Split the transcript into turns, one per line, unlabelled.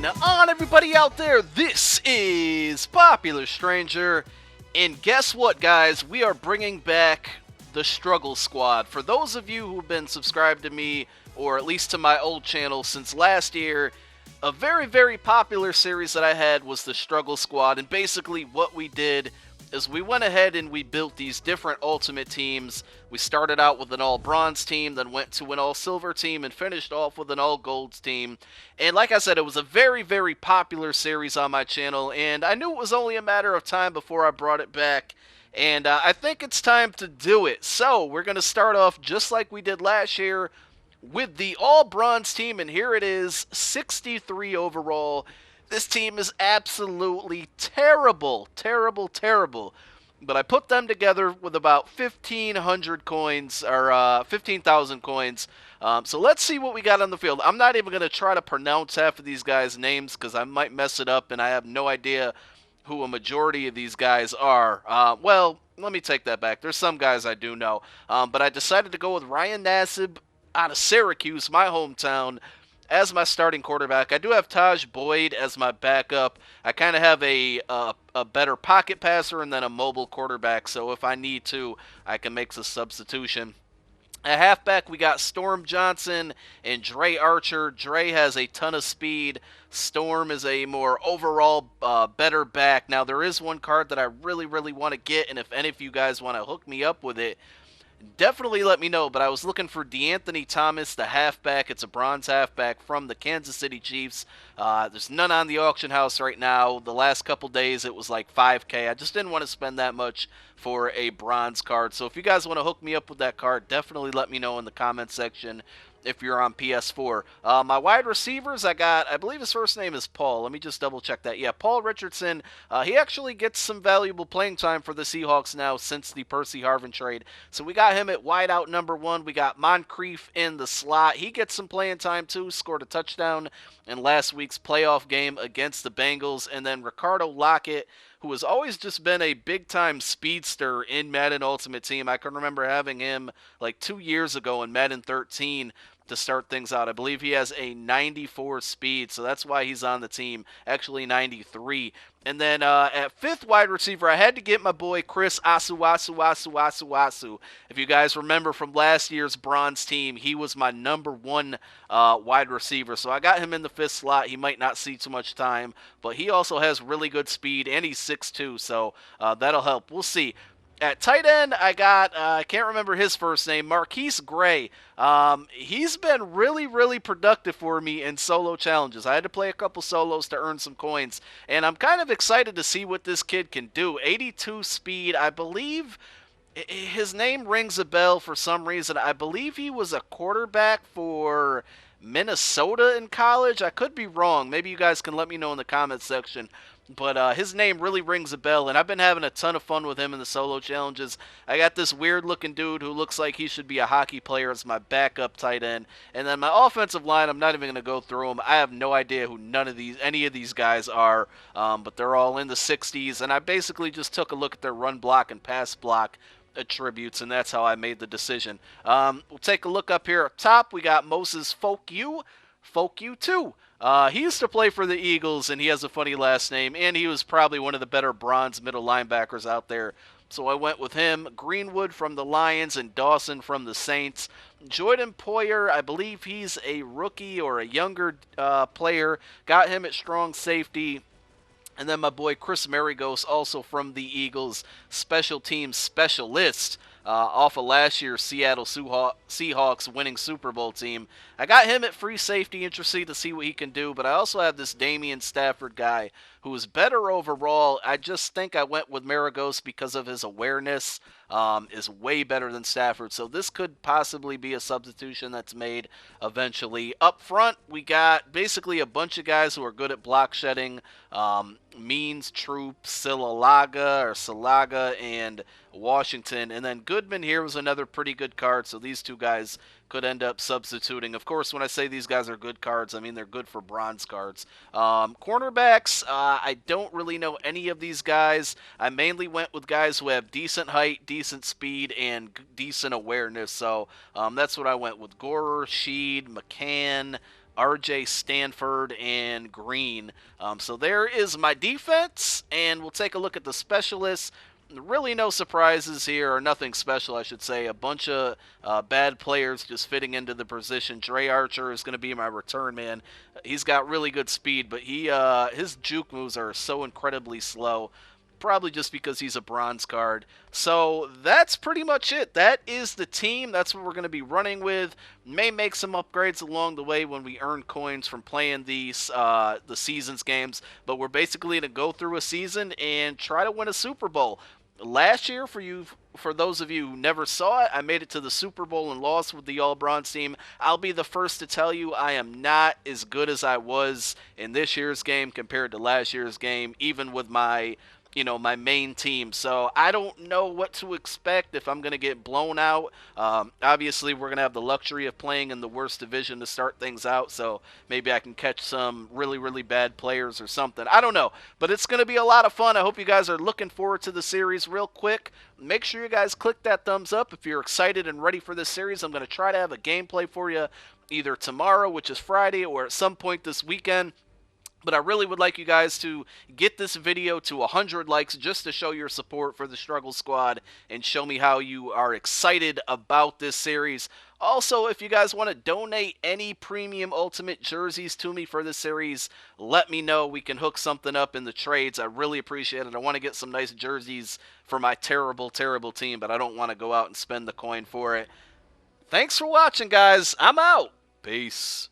going on, everybody out there? This is Popular Stranger, and guess what, guys? We are bringing back the Struggle Squad. For those of you who've been subscribed to me, or at least to my old channel since last year, a very, very popular series that I had was the Struggle Squad, and basically what we did is we went ahead and we built these different Ultimate teams. We started out with an all-bronze team, then went to an all-silver team, and finished off with an all-golds team. And like I said, it was a very, very popular series on my channel, and I knew it was only a matter of time before I brought it back. And I think it's time to do it. So we're going to start off just like we did last year with the all-bronze team, and here it is, 63 overall. This team is absolutely terrible, terrible, terrible. But I put them together with about 1,500 coins, or 15,000 coins. So let's see what we got on the field. I'm not even going to try to pronounce half of these guys' names because I might mess it up, and I have no idea who a majority of these guys are. Well, let me take that back. There's some guys I do know. But I decided to go with Ryan Nassib out of Syracuse, my hometown, as my starting quarterback. I do have Taj Boyd as my backup. I kind of have a better pocket passer and then a mobile quarterback, so if I need to, I can make the substitution. At halfback, we got Storm Johnson and Dre Archer. Dre has a ton of speed. Storm is a more overall better back. Now, there is one card that I really, really want to get, and if any of you guys want to hook me up with it, definitely let me know. But I was looking for DeAnthony Thomas, the halfback. It's a bronze halfback from the Kansas City Chiefs. There's none on the auction house right now. The last couple days it was like $5K. I just didn't want to spend that much for a bronze card. So if you guys want to hook me up with that card, definitely let me know in the comment section if you're on PS4. My wide receivers, I believe his first name is Paul. Let me just double check that. Yeah, Paul Richardson. He actually gets some valuable playing time for the Seahawks now since the Percy Harvin trade. So we got him at wideout number 1. We got Moncrief in the slot. He gets some playing time too. Scored a touchdown in last week's playoff game against the Bengals. And then Ricardo Lockett, who has always just been a big-time speedster in Madden Ultimate Team. I can remember having him like 2 years ago in Madden 13 to start things out. I believe he has a 94 speed, so that's why he's on the team. Actually, 93. And then at fifth wide receiver, I had to get my boy Chris Asuasu. If you guys remember from last year's bronze team, he was my number 1 wide receiver. So I got him in the fifth slot. He might not see too much time, but he also has really good speed, and he's 6'2", so that'll help. We'll see. At tight end, I got, I can't remember his first name, Marquis Gray. He's been really, really productive for me in solo challenges. I had to play a couple solos to earn some coins, and I'm kind of excited to see what this kid can do. 82 speed, I believe his name rings a bell for some reason. I believe he was a quarterback for Minnesota in college. I could be wrong. Maybe you guys can let me know in the comments section. But his name really rings a bell, and I've been having a ton of fun with him in the solo challenges. I got this weird-looking dude who looks like he should be a hockey player as my backup tight end. And then my offensive line, I'm not even going to go through them. I have no idea who any of these guys are, but they're all in the 60s. And I basically just took a look at their run block and pass block attributes, and that's how I made the decision. We'll take a look up here up top. We got Moses Folkview 2. He used to play for the Eagles, and he has a funny last name, and he was probably one of the better bronze middle linebackers out there. So I went with him. Greenwood from the Lions and Dawson from the Saints. Jordan Poyer, I believe he's a rookie or a younger player. Got him at strong safety. And then my boy Chris Marigos, also from the Eagles, special teams specialist, off of last year's Seattle Seahawks winning Super Bowl team. I got him at free safety, interested to see what he can do, but I also have this Damian Stafford guy who is better overall. I just think I went with Marigos because of his awareness, is way better than Stafford, so this could possibly be a substitution that's made eventually. Up front, we got basically a bunch of guys who are good at block shedding, Means, Troop, Salaga, and Washington. And then Goodman here was another pretty good card, so these two guys could end up substituting. Of course, when I say these guys are good cards, I mean they're good for bronze cards. Cornerbacks, I don't really know any of these guys. I mainly went with guys who have decent height, decent speed, and decent awareness, so that's what I went with. Gorer, Sheed, McCann, RJ Stanford, and Green. So there is my defense, and we'll take a look at the specialists. Really no surprises here, or nothing special, I should say. A bunch of bad players just fitting into the position. Dre Archer is going to be my return man. He's got really good speed, but his juke moves are so incredibly slow. Probably just because he's a bronze card. So that's pretty much it. That is the team. That's what we're going to be running with. May make some upgrades along the way when we earn coins from playing these the seasons games. But we're basically going to go through a season and try to win a Super Bowl. Last year, for those of you who never saw it, I made it to the Super Bowl and lost with the All-Bronze team. I'll be the first to tell you I am not as good as I was in this year's game compared to last year's game, even with my my main team. So I don't know what to expect if I'm going to get blown out. Obviously, we're going to have the luxury of playing in the worst division to start things out, so maybe I can catch some really, really bad players or something. I don't know, but it's going to be a lot of fun. I hope you guys are looking forward to the series. Real quick, make sure you guys click that thumbs up if you're excited and ready for this series. I'm going to try to have a gameplay for you either tomorrow, which is Friday, or at some point this weekend. But I really would like you guys to get this video to 100 likes just to show your support for the Struggle Squad and show me how you are excited about this series. Also, if you guys want to donate any premium Ultimate jerseys to me for this series, let me know. We can hook something up in the trades. I really appreciate it. I want to get some nice jerseys for my terrible, terrible team, but I don't want to go out and spend the coin for it. Thanks for watching, guys. I'm out. Peace.